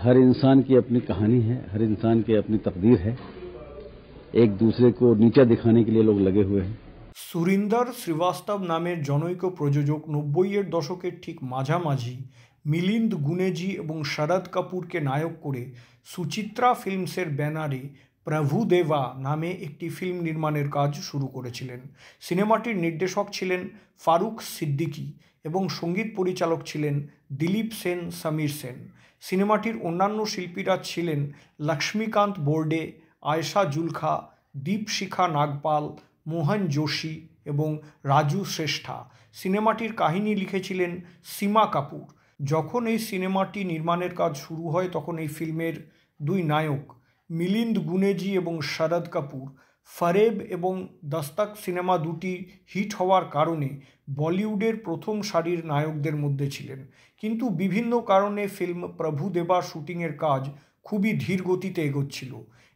हर इंसान की अपनी कहानी है, हर इंसान की अपनी तकदीर है। एक दूसरे को नीचा दिखाने के लिए लोग लगे हुए हैं। সুরিন্দর শ্রীবাস্তব নামের জনৈক প্রযোজক ৯০-এর দশকের ঠিক মাঝামাঝি মিলিন্দ গুনেজি এবং শরদ কাপুরকে নায়ক করে সুচিত্রা ফিল্মসের ব্যানারে প্রভুদেবা নামে একটি ফিল্ম নির্মাণের কাজ শুরু করেছিলেন। সিনেমাটির নির্দেশক ছিলেন ফারুক সিদ্দিকী এবং সঙ্গীত পরিচালক ছিলেন দিলীপ সেন, সমীর সেন। সিনেমাটির অন্যান্য শিল্পীরা ছিলেন লক্ষ্মীকান্ত বোর্ডে, আয়েশা জুলখা, দীপশিখা নাগপাল, মোহন যোশী এবং রাজু শ্রেষ্ঠা। সিনেমাটির কাহিনী লিখেছিলেন সীমা কাপুর। যখন এই সিনেমাটি নির্মাণের কাজ শুরু হয় তখন এই ফিল্মের দুই নায়ক মিলিন্দ গুনেজি এবং শরদ কাপুর ফরেব এবং দস্তক সিনেমা দুটি হিট হওয়ার কারণে বলিউডের প্রথম সারির নায়কদের মধ্যে ছিলেন। কিন্তু বিভিন্ন কারণে ফিল্ম প্রভুদেবা শুটিংয়ের কাজ খুবই ধীর গতিতে এগোচ্ছিল।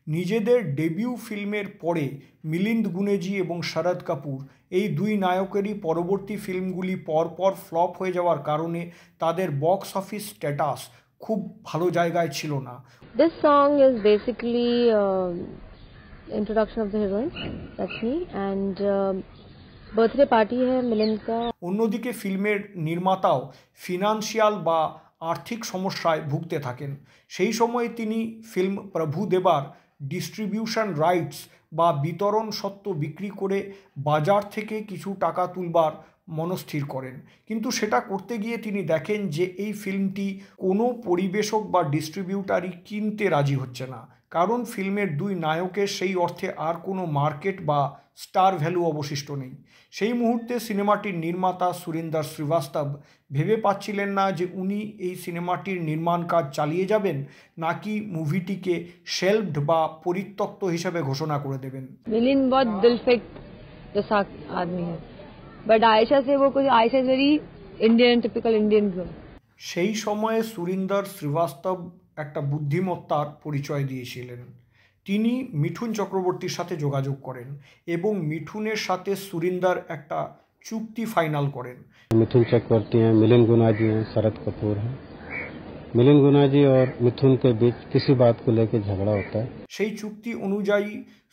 নিজেদের ডেবিউ ফিল্মের পরে মিলিন্দ গুনেজি এবং শরদ কাপুর এই দুই নায়কেরই পরবর্তী ফিল্মগুলি পরপর ফ্লপ হয়ে যাওয়ার কারণে তাদের বক্স অফিস স্ট্যাটাস খুব ভালো জায়গায় ছিল না। This song is basically introduction of the heroine, that's me, and birthday party है मिलिंद का। অন্যদিকে ফিল্মের নির্মাতাও ফিনান্সিয়াল বা আর্থিক সমস্যায় ভুগতে থাকেন। সেই সময়ে তিনি ফিল্ম প্রভুদেবার ডিস্ট্রিবিউশন রাইটস বা বিতরণ সত্ত্ব বিক্রি করে বাজার থেকে কিছু টাকা তুলবার মনস্থির করেন। কিন্তু সেটা করতে গিয়ে তিনি দেখেন যে এই ফিল্মটি কোনো পরিবেশক বা ডিস্ট্রিবিউটারই কিনতে রাজি হচ্ছে না, কারণ ফিল্মের দুই নায়কের সেই অর্থে আর কোনো মার্কেট বা স্টার ভ্যালু অবশিষ্ট নেই। সেই মুহূর্তে সিনেমাটির নির্মাতা সুরিন্দর শ্রীবাস্তব ভেবে পাচ্ছিলেন না যে উনি এই সিনেমাটির নির্মাণ কাজ চালিয়ে যাবেন নাকি মুভিটিকে শেলভড বা পরিত্যক্ত হিসেবে ঘোষণা করে দেবেন। मिलिंद बहुत दिलफिट जैसा आदमी है, बट आयशा से वो कुछ, Ayesha is very Indian, typical Indian girl. সেই সময়ে সুরিন্দর শ্রীবাস্তব একটা বুদ্ধিমত্তার পরিচয় দিয়েছিলেন। তিনি মিঠুন চক্রবর্তীর সাথে যোগাযোগ করেন এবং মিঠুনের সাথে সুরিন্দর একটা চুক্তি ফাইনাল করেন। मिथुन चक्रवर्ती हैं, मिलिंद गुनाजी हैं, शरद कपूर हैं। मिलिंद गुनाजी और मिथुन के बीच किसी बात को लेकर झगड़ा होता है। সেই চুক্তি অনুযায়ী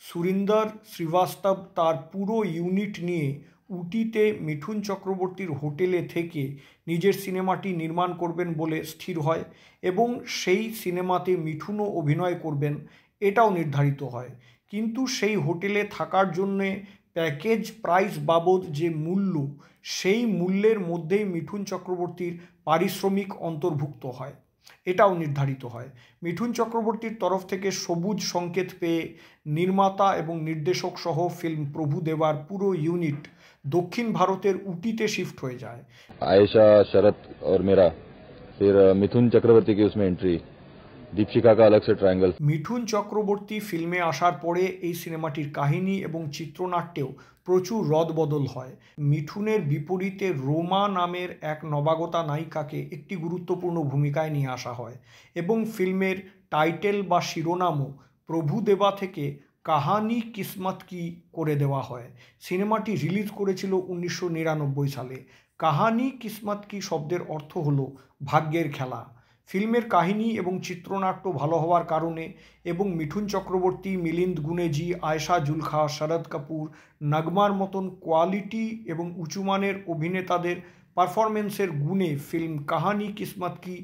সুরিন্দর শ্রীবাস্তব তার পুরো ইউনিট নিয়ে উটিতে মিঠুন চক্রবর্তীর হোটেলে থেকে নিজের সিনেমাটি নির্মাণ করবেন বলে স্থির হয় এবং সেই সিনেমাতে মিঠুনও অভিনয় করবেন এটাও নির্ধারিত হয়। কিন্তু সেই হোটেলে থাকার জন্যে প্যাকেজ প্রাইস বাবদ যে মূল্য, সেই মূল্যের মধ্যেই মিঠুন চক্রবর্তীর পারিশ্রমিক অন্তর্ভুক্ত হয়, এটাও নির্ধারিত হয়। মিঠুন চক্রবর্তীর তরফ থেকে সবুজ সংকেত পেয়ে নির্মাতা এবং নির্দেশক সহ ফিল্ম প্রভুদেবার পুরো ইউনিট দক্ষিণ ভারতের উটিতে শিফট হয়ে যায়। आयशा, शरद और मेरा, फिर मिथुन चक्रवर्ती की उसमें एंट्री, दीपशिखा का अलग से ट्रायंगल। মিঠুন চক্রবর্তী ফিল্মে আসার পরে এই সিনেমাটির কাহিনী এবং চিত্রনাট্যেও প্রচুর রদবদল হয়। মিঠুনের বিপরীতে রোমা নামের এক নবাগতা নায়িকাকে একটি গুরুত্বপূর্ণ ভূমিকায় নিয়ে আসা হয় এবং ফিল্মের টাইটেল বা শিরোনামও প্রভুদেবা থেকে কাহানি কিসমত কি করে দেওয়া হয়। সিনেমাটি রিলিজ করেছিল 1999 সালে। কাহানি কিসমত কি শব্দের অর্থ হলো ভাগ্যের খেলা। ফিল্মের কাহিনী এবং চিত্রনাট্য ভালো হওয়ার কারণে এবং মিঠুন চক্রবর্তী, মিলিন্দ গুনেজি, আয়েশা জুলখা, শরদ কাপুর, নগমার মতন কোয়ালিটি এবং উঁচুমানের অভিনেতাদের পারফরমেন্সের গুণে ফিল্ম কাহানি কিসমত কি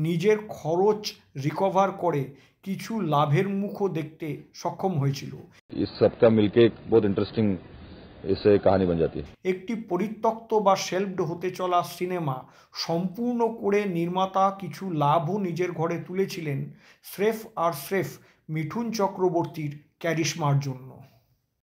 নিজের খরচ রিকভার করে কিছু লাভের মুখও দেখতে সক্ষম হয়েছিল। इस सब का मिलके एक बहुत इंटरेस्टिंग इससे कहानी बन जाती है। একটি পরিত্যক্ত বা শেলভড হতে চলা সিনেমা সম্পূর্ণ করে নির্মাতা কিছু লাভও নিজের ঘরে তুলেছিলেন স্রেফ আর স্রেফ মিঠুন চক্রবর্তীর ক্যারিশমার জন্য।